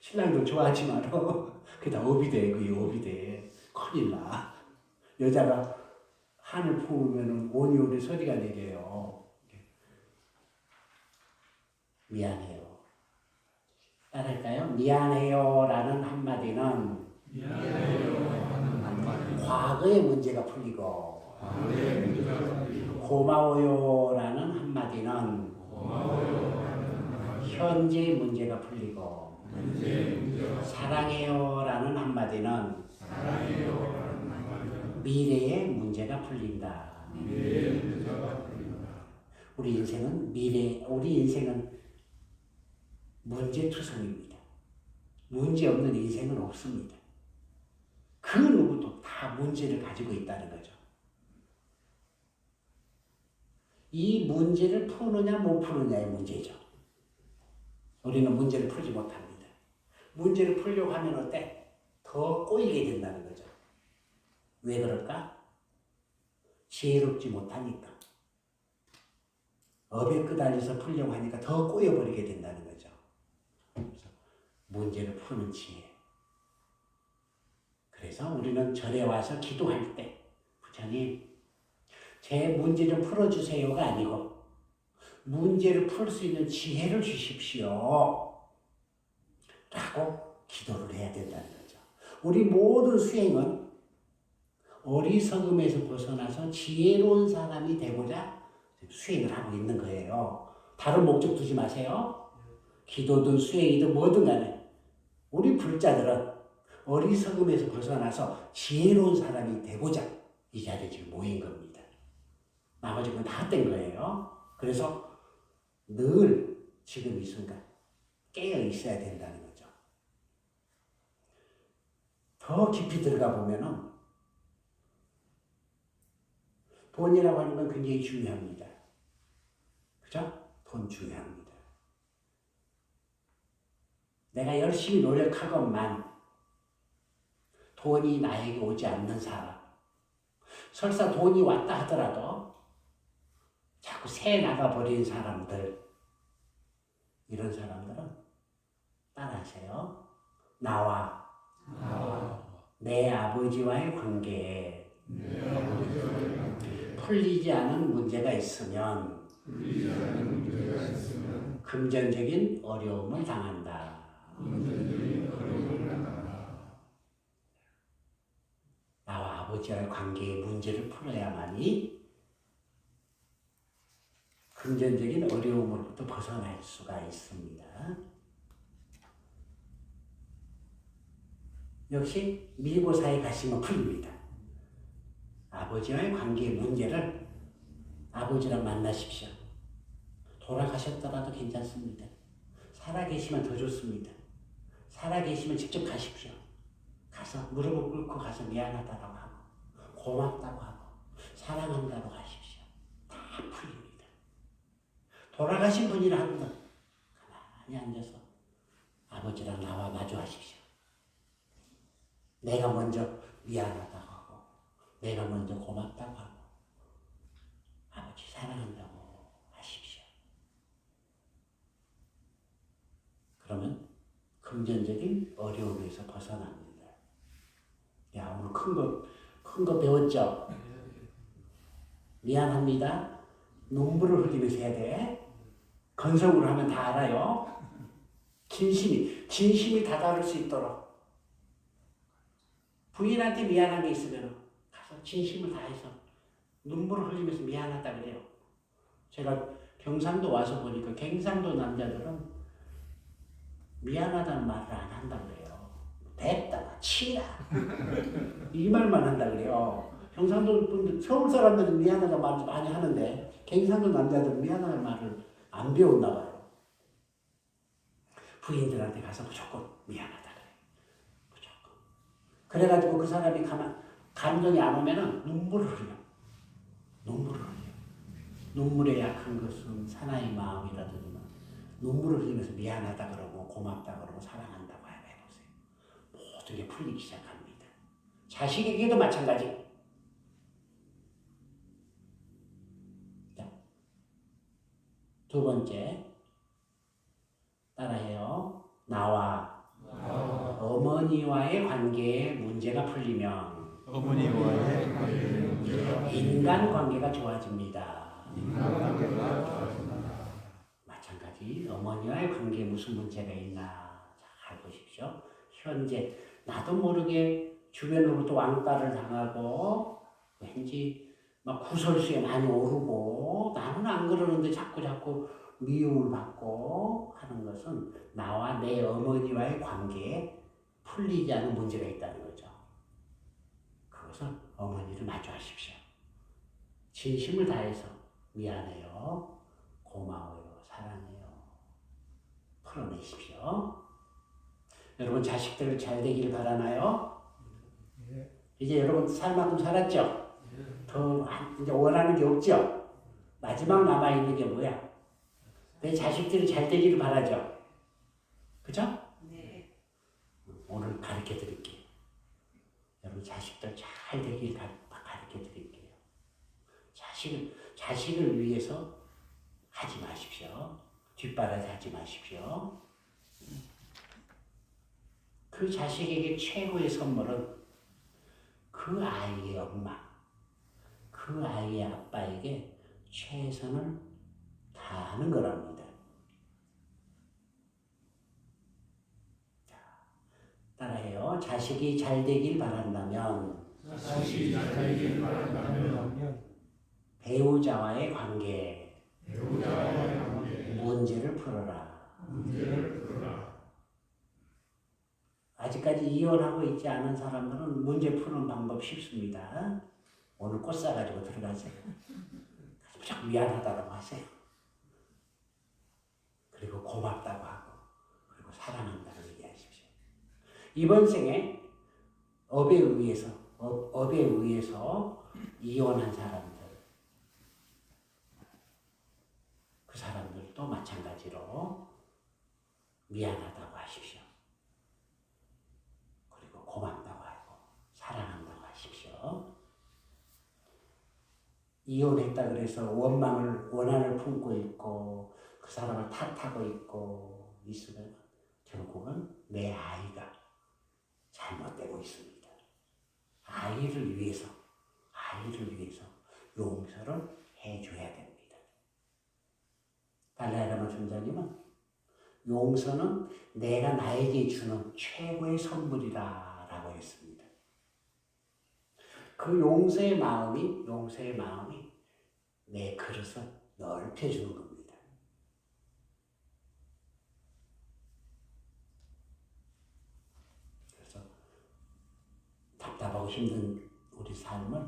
신랑도 좋아하지 마라. 그게 다 업이 돼. 큰일 나. 여자가 한을 품으면 오니오니 소리가 내려요. 미안해요. 따라할까요? 미안해요라는 한마디는 과거의 문제가 풀리고 고마워요라는 한마디는 현재 문제가 풀리고 사랑해요라는 한마디는 미래의 문제가 풀린다. 우리 인생은 문제투성입니다. 문제 없는 인생은 없습니다. 그 누구도 다 문제를 가지고 있다는 거죠. 이 문제를 푸느냐 못 푸느냐의 문제죠. 우리는 문제를 풀지 못합니다. 문제를 풀려고 하면 어때? 더 꼬이게 된다는 거죠. 왜 그럴까? 지혜롭지 못하니까. 업에 끄달려서 풀려고 하니까 더 꼬여버리게 된다는 거죠. 그래서 문제를 푸는 지혜. 그래서 우리는 절에 와서 기도할 때 부처님 제 문제 좀 풀어주세요가 아니고 문제를 풀 수 있는 지혜를 주십시오 라고 기도를 해야 된다는 거죠. 우리 모든 수행은 어리석음에서 벗어나서 지혜로운 사람이 되고자 수행을 하고 있는 거예요. 다른 목적 두지 마세요. 기도든 수행이든 뭐든 간에 우리 불자들은 어리석음에서 벗어나서 지혜로운 사람이 되고자 이 자리에 지금 모인 겁니다. 나머지 건 다 된 거예요. 그래서 늘 지금 이 순간 깨어 있어야 된다는 거죠. 더 깊이 들어가 보면은 돈이라고 하는 건 굉장히 중요합니다. 그죠? 돈 중요합니다. 내가 열심히 노력하건만 돈이 나에게 오지 않는 사람, 설사 돈이 왔다 하더라도 자꾸 새 나가버린 사람들, 이런 사람들은 따라하세요. 나와 내 아버지와의 관계에 풀리지 않은 문제가 있으면 금전적인 어려움을 당한다. 나와 아버지와의 관계의 문제를 풀어야만이 금전적인 어려움으로부터 벗어날 수가 있습니다. 역시 밀고사에 가시면 풀립니다. 아버지와의 관계의 문제를 아버지랑 만나십시오. 돌아가셨더라도 괜찮습니다. 살아계시면 더 좋습니다. 살아계시면 직접 가십시오. 가서 무릎을 꿇고 가서 미안하다고 하고 고맙다고 하고 사랑한다고 하십시오. 다 풀립니다. 돌아가신 분이라 하면 가만히 앉아서 아버지랑 나와 마주하십시오. 내가 먼저 미안하다고 하고 내가 먼저 고맙다고 하고 아버지 사랑한다고 하십시오. 그러면 금전적인 어려움에서 벗어납니다. 야, 오늘 큰 거 배웠죠? 미안합니다. 눈물을 흘리면서 해야 돼. 건성으로 하면 다 알아요. 진심이 다다를 수 있도록. 부인한테 미안한 게 있으면 가서 진심을 다해서 눈물을 흘리면서 미안하다 그래요. 제가 경상도 와서 보니까 경상도 남자들은 미안하다는 말을 안 한다 그래요. 됐다, 치라. 이 말만 한다 그래요. 경상도 분들, 서울 사람들은 미안하다는 말을 많이 하는데 경상도 남자들은 미안하다는 말을 안 배웠나 봐요. 부인들한테 가서 무조건 미안하다 그래. 무조건. 그래가지고 그 사람이 감정이 안 오면은 눈물을 흘려. 눈물에 약한 것은 사나이 마음이라더니만 눈물을 흘리면서 미안하다 그러고 고맙다 그러고 사랑한다고 해보세요. 모든 게 풀리기 시작합니다. 자식에게도 마찬가지. 자, 두 번째 따라해요. 나와 어머니와의 관계에 문제가 풀리면 어머니와의 관계는 인간관계가 좋아집니다. 마찬가지 어머니와의 관계에 무슨 문제가 있나 잘 보십시오. 현재 나도 모르게 주변으로부터 왕따를 당하고 왠지 막 구설수에 많이 오르고 나는 안 그러는데 자꾸 미움을 받고 하는 것은 나와 내 어머니와의 관계에 풀리지 않은 문제가 있다는 거죠. 그것은 어머니를 마주하십시오. 진심을 다해서 미안해요, 고마워요, 사랑해요. 풀어내십시오. 여러분 자식들 잘 되길 바라나요? 예. 이제 여러분 살 만큼 살았죠? 더 이제 원하는 게 없죠? 마지막 남아있는 게 뭐야? 내 자식들이 잘 되기를 바라죠? 그죠? 네. 오늘 가르쳐 드릴게요. 여러분 자식들 잘 되길 가르쳐 드릴게요. 자식을 위해서 하지 마십시오. 뒷바라지 하지 마십시오. 그 자식에게 최고의 선물은 그 아이의 엄마, 그 아이의 아빠에게 최선을 다하는 거랍니다. 자, 따라해요. 자식이 잘 되길 바란다면 자식이 잘 되길 바란다면 배우자와의 관계 배우자와의 관계 문제를 풀어라. 문제를 풀어라. 아직까지 이혼하고 있지 않은 사람들은 문제 푸는 방법 쉽습니다. 오늘 꽃 사가지고 들어가세요. 무조건 미안하다고 하세요. 그리고 고맙다고 하고, 그리고 사랑한다고 얘기하십시오. 이번 생에 업에 의해서 이혼한 사람들, 그 사람들도 마찬가지로 미안하다고 하십시오. 그리고 고맙다고 하고 사랑한다고 하십시오. 이혼했다 그래서 원한을 품고 있고 그 사람을 탓하고 있고 있으면 결국은 내 아이가 잘못되고 있습니다. 아이를 위해서 용서를 해줘야 됩니다. 달라이라마 선자님은 용서는 내가 나에게 주는 최고의 선물이다 라고 했습니다. 그 용서의 마음이 내 그릇을 넓혀주는 겁니다. 그래서 답답하고 힘든 우리 삶을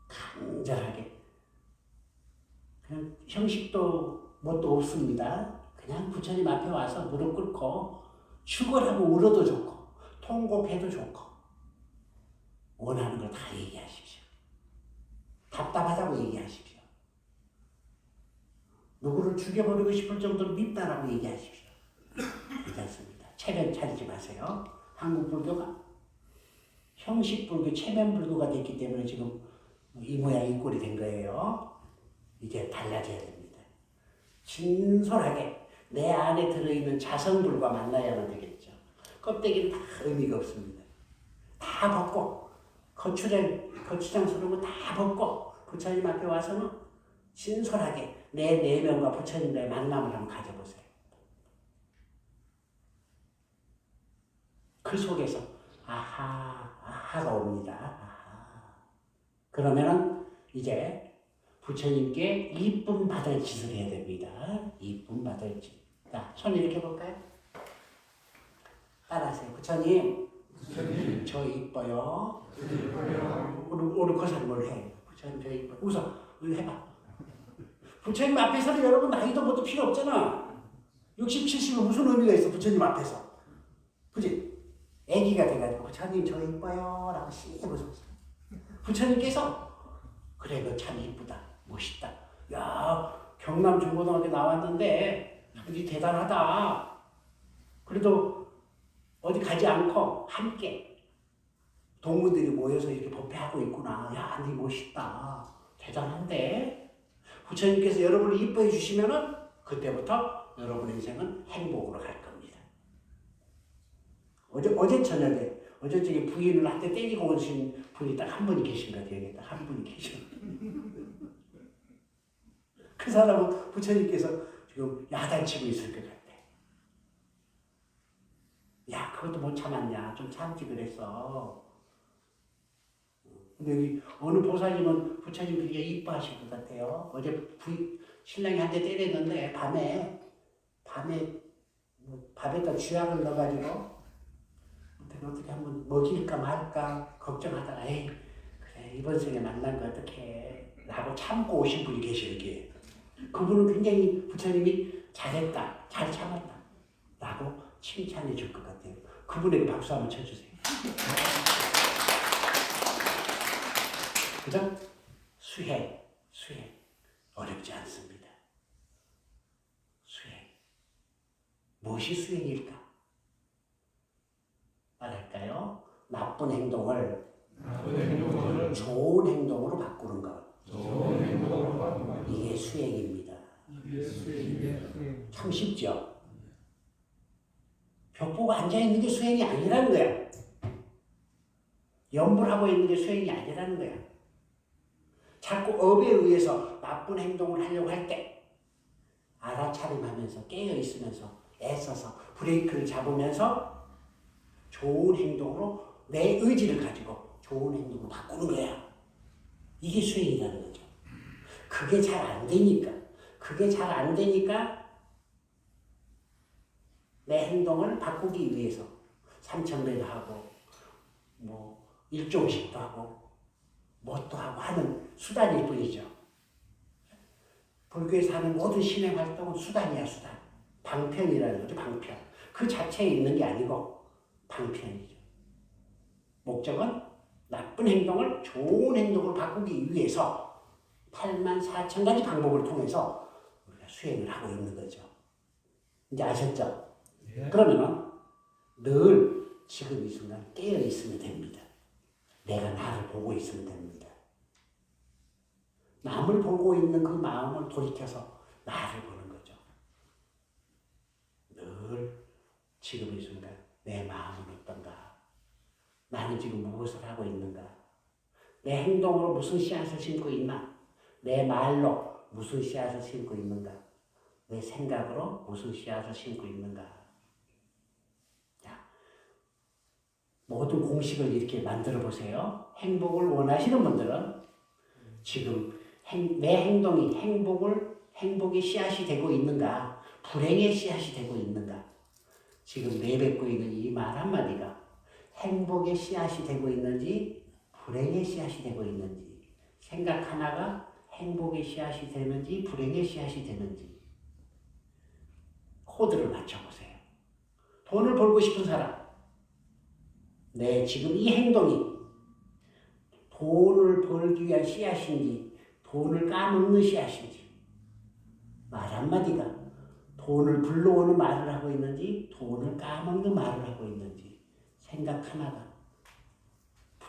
간절하게, 그냥 형식도 뭣도 없습니다. 그냥 부처님 앞에 와서 무릎 꿇고 축원하고 울어도 좋고 통곡해도 좋고 원하는 걸 다 얘기하십시오. 답답하다고 얘기하십시오. 누구를 죽여버리고 싶을 정도로 밉다라고 얘기하십시오. 괜찮습니다. 체면 차리지 마세요. 한국 불교가 형식 불교, 체면 불교가 됐기 때문에 지금 이 모양 이 꼴이 된 거예요. 이제 달라져야 됩니다. 진솔하게 내 안에 들어있는 자성불과 만나야만 되겠죠. 껍데기는 다 의미가 없습니다. 다 벗고 거추장스러운 거 다 벗고 부처님 앞에 와서는 진솔하게 내 내면과 부처님과의 만남을 한번 가져보세요. 그 속에서 아하가 옵니다. 아하. 그러면은 이제 부처님께 이쁨 받을 짓을 해야 됩니다. 이쁨 받을 짓. 자, 손 이렇게 볼까요? 따라하세요. 부처님, 저 이뻐요. 우리 거사는 뭘 해? 부처님 저 이뻐요. 웃어. 이거 해봐. 부처님 앞에서는 여러분 나이도 뭐도 필요 없잖아. 60, 70은 무슨 의미가 있어? 부처님 앞에서. 그지? 애기가 돼가지고 부처님 저 이뻐요 라고 씩 웃어. 부처님께서 그래 너 참 이쁘다. 멋있다. 야 경남 중고등학교 나왔는데 니 대단하다. 그래도 어디 가지 않고 함께 동무들이 모여서 이렇게 법회하고 있구나. 야, 니 멋있다. 대단한데? 부처님께서 여러분을 이뻐해 주시면은 그때부터 여러분의 인생은 행복으로 갈 겁니다. 어제 저녁에, 어제 저기 부인을 한테 때리고 오신 분이 딱 한 분이 계신 것 같아요. 여기 딱 한 분이 계셔. 그 사람은 부처님께서 지금 야단치고 있을 것 같아. 야, 그것도 못 참았냐. 좀 참지 그랬어. 근데 여기 어느 보살님은 부처님 되게 이뻐하실 것 같아요. 어제 신랑이 한 대 때렸는데 밤에 밤에 밥에다 쥐약을 넣어가지고 어떻게 한번 먹일까 말까 걱정하다가 에이 그래 이번 생에 만난 거 어떻게 라고 참고 오신 분이 계셔 여기에. 그분은 굉장히 부처님이 잘했다 잘 참았다 라고 칭찬해 줄 것 같아요. 그분에게 박수 한번 쳐주세요. 그죠? 수행 어렵지 않습니다. 수행 무엇이 수행일까? 말할까요? 나쁜 행동을 좋은 행동으로 바꾸는 것. 이게 수행입니다. 참 쉽죠? 벽 보고 앉아있는 게 수행이 아니라는 거야. 염불하고 있는 게 수행이 아니라는 거야. 자꾸 업에 의해서 나쁜 행동을 하려고 할 때 알아차림하면서 깨어있으면서 애써서 브레이크를 잡으면서 좋은 행동으로 내 의지를 가지고 좋은 행동으로 바꾸는 거야. 이게 수행이라는 거죠. 그게 잘 안 되니까 내 행동을 바꾸기 위해서 삼천배도 하고 일종식도 하고 뭣도 하고 하는 수단일 뿐이죠. 불교에서 하는 모든 신의 활동은 수단이야, 수단. 방편이라는 거죠, 방편. 그 자체에 있는 게 아니고 방편이죠. 목적은 나쁜 행동을 좋은 행동으로 바꾸기 위해서 84,000가지 방법을 통해서 우리가 수행을 하고 있는 거죠. 이제 아셨죠? 예. 그러면은 늘 지금 이 순간 깨어 있으면 됩니다. 내가 나를 보고 있으면 됩니다. 남을 보고 있는 그 마음을 돌이켜서 나를 보는 거죠. 늘 지금 이 순간 내 마음은 어떤가? 나는 지금 무엇을 하고 있는가? 내 행동으로 무슨 씨앗을 심고 있나? 내 말로 무슨 씨앗을 심고 있는가? 내 생각으로 무슨 씨앗을 심고 있는가? 자, 모든 공식을 이렇게 만들어 보세요. 행복을 원하시는 분들은 지금 내 행동이 행복의 씨앗이 되고 있는가? 불행의 씨앗이 되고 있는가? 지금 내뱉고 있는 이 말 한마디가 행복의 씨앗이 되고 있는지 불행의 씨앗이 되고 있는지, 생각 하나가 행복의 씨앗이 되는지 불행의 씨앗이 되는지 코드를 맞춰보세요. 돈을 벌고 싶은 사람, 내 지금 이 행동이 돈을 벌기 위한 씨앗인지 돈을 까먹는 씨앗인지, 말 한마디가 돈을 불러오는 말을 하고 있는지 돈을 까먹는 말을 하고 있는지, 생각 하나가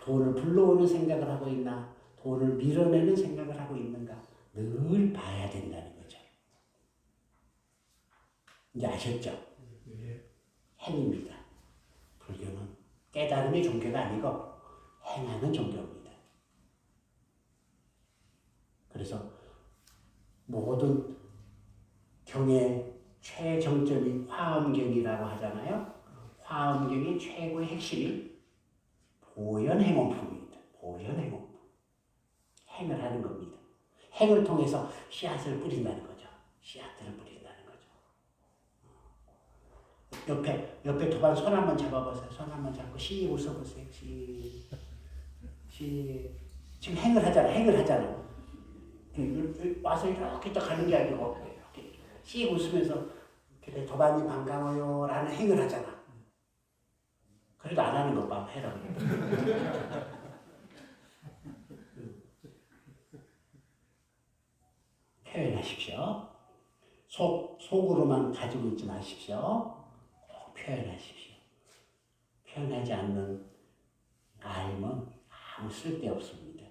돈을 불러오는 생각을 하고 있나 돈을 밀어내는 생각을 하고 있는가 늘 봐야 된다는 거죠. 이제 아셨죠? 행입니다. 불교는 깨달음의 종교가 아니고 행하는 종교입니다. 그래서 모든 경의 최정점이 화엄경이라고 하잖아요. 화엄경의 최고의 핵심이 보현행원품입니다. 보현행원품. 행을 하는 겁니다. 행을 통해서 씨앗을 뿌린다는 거죠. 씨앗들을 뿌린다는 거죠. 옆에 두 번 손 한번 잡아보세요. 손 한번 잡고 씩 웃어보세요. 지금 행을 하잖아. 와서 이렇게 딱 가는 게 아니고 이렇게 씩 웃으면서 그래 도반님 반가워요 라는 행을 하잖아. 그래도 안 하는 것 봐. 해라. 표현하십시오. 속으로만 가지고 있지 마십시오. 꼭 표현하십시오. 표현하지 않는 알면 아무 쓸데 없습니다.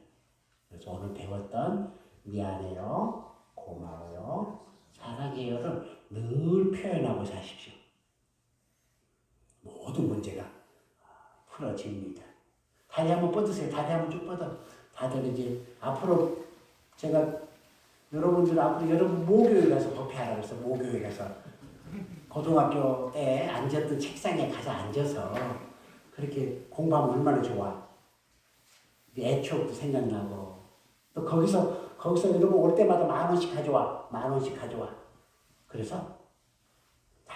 그래서 오늘 배웠던 미안해요, 고마워요, 사랑해요를 늘 표현하고 사십시오. 모든 문제가 풀어집니다. 다리 한번 뻗으세요. 다리 한번 쭉 뻗어. 다들 이제 앞으로 제가 여러분들 앞으로 여러분 모교에 가서 도피하라고 해서 모교에 가서 고등학교 때 앉았던 책상에 가서 앉아서 그렇게 공부하면 얼마나 좋아. 애 추억도 생각나고 또 거기서 여러분 올 때마다 10,000원씩 가져와. 10,000원씩 가져와. 그래서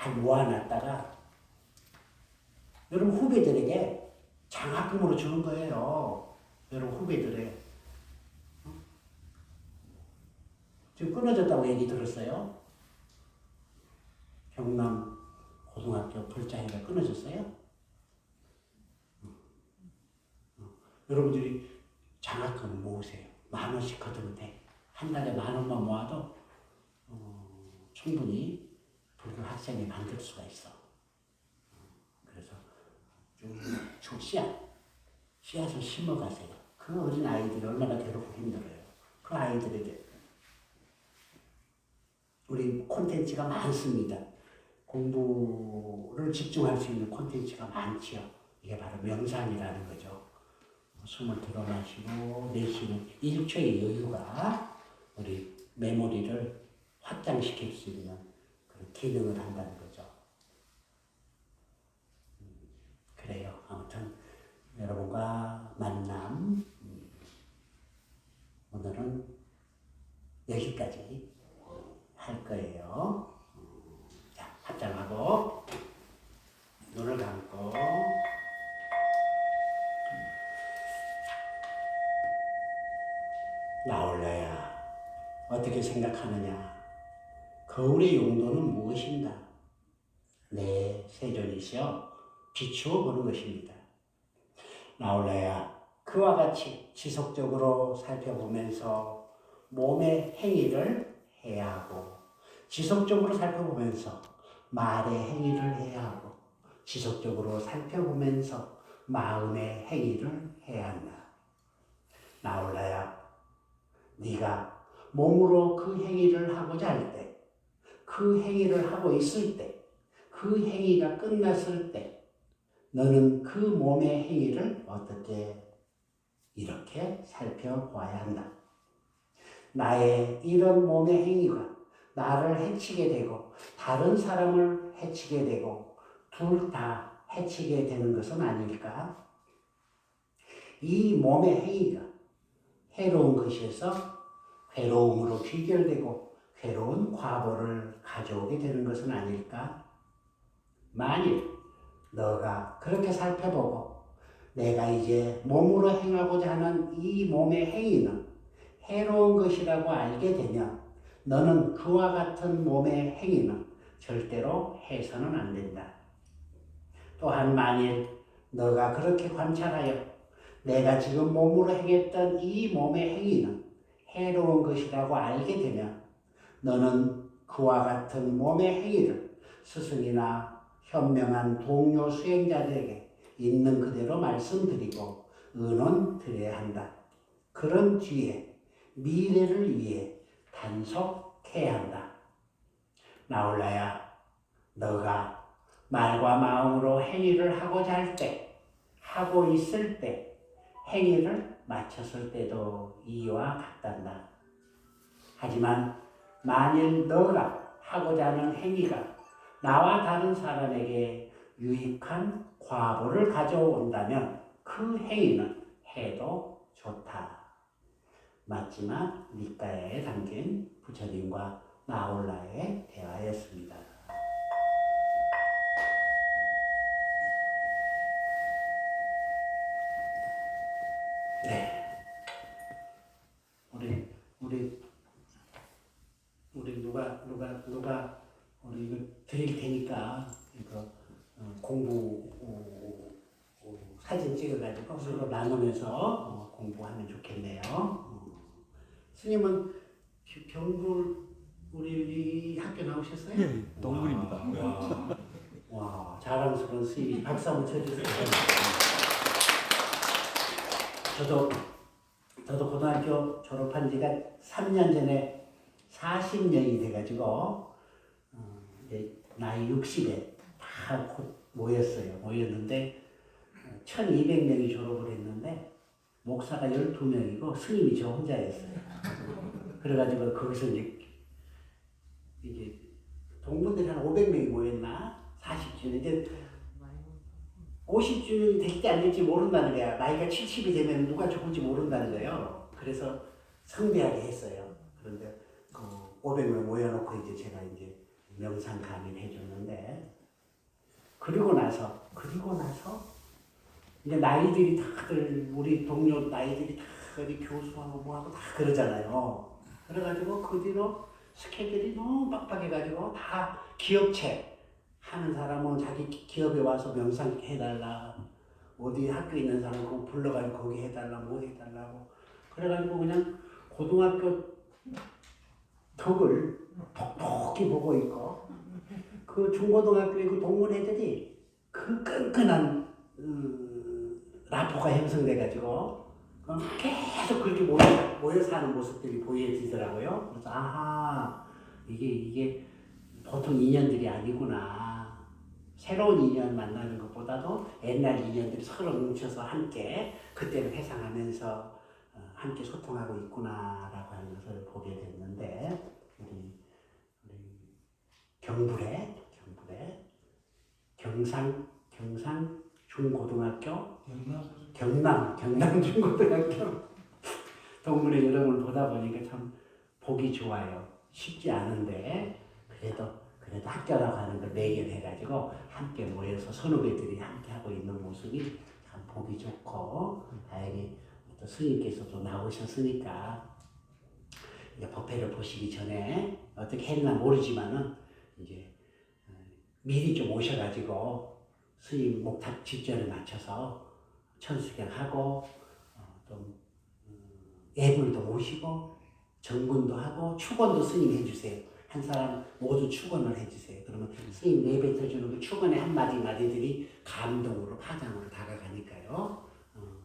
잘 모아놨다가 여러분 후배들에게 장학금으로 주는 거예요. 여러분 후배들에. 지금 끊어졌다고 얘기 들었어요? 경남 고등학교 불자회가 끊어졌어요? 여러분들이 장학금 모으세요. 10,000원씩 거두면 돼. 한 달에 10,000원만 모아도 충분히 불교 학생이 만들 수가 있어. 그래서 좀 씨앗을 심어가세요. 그 어린 아이들이 얼마나 괴롭고 힘들어요. 그 아이들에게 우리 콘텐츠가 많습니다. 공부를 집중할 수 있는 콘텐츠가 많지요. 이게 바로 명상이라는 거죠. 숨을 들어마시고 내쉬는 1초의 여유가 우리 메모리를 확장시킬 수 있는 그런 기능을 한다는 거죠. 그래요. 아무튼 여러분과 만남 오늘은 여기까지 할 거예요. 자, 합장하고 눈을 감고 나올라야 어떻게 생각하느냐? 거울의 용도는 무엇인가? 네, 세존이시여 비추어 보는 것입니다. 나올라야 그와 같이 지속적으로 살펴보면서 몸의 행위를 해야 하고 지속적으로 살펴보면서 말의 행위를 해야 하고 지속적으로 살펴보면서 마음의 행위를 해야 한다. 나올라야 네가 몸으로 그 행위를 하고자 할 때, 그 행위를 하고 있을 때, 그 행위가 끝났을 때 너는 그 몸의 행위를 어떻게 이렇게 살펴봐야 한다. 나의 이런 몸의 행위가 나를 해치게 되고 다른 사람을 해치게 되고 둘 다 해치게 되는 것은 아닐까? 이 몸의 행위가 해로운 것에서 괴로움으로 귀결되고 괴로운 과보를 가져오게 되는 것은 아닐까? 만일 너가 그렇게 살펴보고 내가 이제 몸으로 행하고자 하는 이 몸의 행위는 해로운 것이라고 알게 되면 너는 그와 같은 몸의 행위는 절대로 해서는 안 된다. 또한 만일 너가 그렇게 관찰하여 내가 지금 몸으로 행했던 이 몸의 행위는 해로운 것이라고 알게 되면 너는 그와 같은 몸의 행위를 스승이나 현명한 동료 수행자들에게 있는 그대로 말씀드리고 의논 드려야 한다. 그런 뒤에 미래를 위해 단속해야 한다. 나올라야 너가 말과 마음으로 행위를 하고자 할 때, 하고 있을 때, 행위를 마쳤을 때도 이와 같단다. 하지만 만일 너가 하고자 하는 행위가 나와 다른 사람에게 유익한 과보를 가져온다면 그 행위는 해도 좋다. 마지막 니까야에 담긴 부처님과 나올라의 대화였습니다. 네, 우리 누가 우리 이거 드릴 테니까 이거 공부 사진 찍어가지고 서로 나누면서 공부하면 좋겠네요. 스님은 경불 우리 학교 나오셨어요? 예, 동물입니다. 와, 자랑스러운 스님이 박수 한번 쳐주세요. 저도 고등학교 졸업한 지가 3년 전에 40년이 돼가지고 이제 나이 60에 다 모였는데 1200명이 졸업을 했는데 목사가 12명이고 스님이 저 혼자였어요. 그래가지고 거기서 이제 동문들이 한 500명이 모였나? 40주년. 이제 50주년이 될지 안 될지 모른다는 거야. 나이가 70이 되면 누가 죽을지 모른다는 거예요. 그래서 성대하게 했어요. 그런데 그 500명 모여놓고 이제 제가 이제 명상 강의를 해줬는데 그리고 나서 이제 나이들이 다들 우리 동료 나이들이 다 어디 교수하고 뭐하고 다 그러잖아요. 그래가지고 그 뒤로 스케줄이 너무 빡빡해가지고 다 기업체 하는 사람은 자기 기업에 와서 명상 해달라, 어디 학교 있는 사람 그거 불러가지고 거기 해달라, 뭐 해달라고 그래가지고 그냥 고등학교 덕을 톡톡히 보고 있고 그 중고등학교에 그 동문 애들이 그 끈끈한 라포가 형성돼가지고 계속 그렇게 모여 사는 모습들이 보여지더라고요. 그래서 아하 이게 보통 인연들이 아니구나. 새로운 인연 만나는 것보다도 옛날 인연들이 서로 뭉쳐서 함께 그때를 회상하면서 함께 소통하고 있구나라고 하는 것을 보게 됐는데 우리 경북의 경상 중고등학교 경남 중고등학교 동문회 여러분을 보다 보니까 참 보기 좋아요. 쉽지 않은데 그래도 학교라고 하는 걸 매개해가지고 함께 모여서 선후배들이 함께 하고 있는 모습이 참 보기 좋고 다행히 또 스님께서도 나오셨으니까 이제 법회를 보시기 전에 어떻게 했나 모르지만은 이제 미리 좀 오셔가지고 스님 목탁 집전에 맞춰서 천수경하고 좀 예불도 모시고 정군도 하고 축원도 스님 해주세요. 한 사람 모두 축원을 해주세요. 그러면 스님 내뱉어주는 그 축원의 한마디 마디들이 감동으로 파장으로 다가가니까요.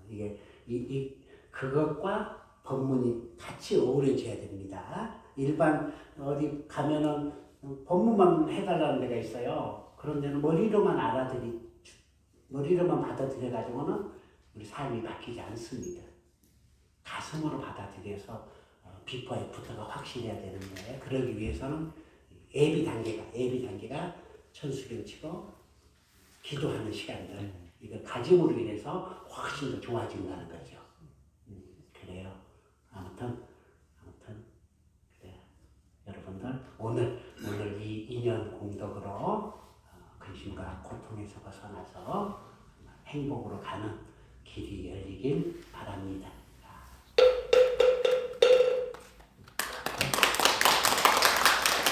이게 그것과 법문이 같이 어우러져야 됩니다. 일반 어디 가면은 법문만 해달라는 데가 있어요. 그런 데는 머리로만 받아들여가지고는 우리 삶이 바뀌지 않습니다. 가슴으로 받아들여서 비포 애프터가 확실해야 되는데 그러기 위해서는 예비 단계가 천수경 치고 기도하는 시간들 이걸 가짐으로 인해서 훨씬 더 좋아진다는 거죠. 그래요. 아무튼 그래요. 여러분들 오늘 이 인연 공덕으로 근심과 고통에서 벗어나서 행복으로 가는 길이 열리길 바랍니다.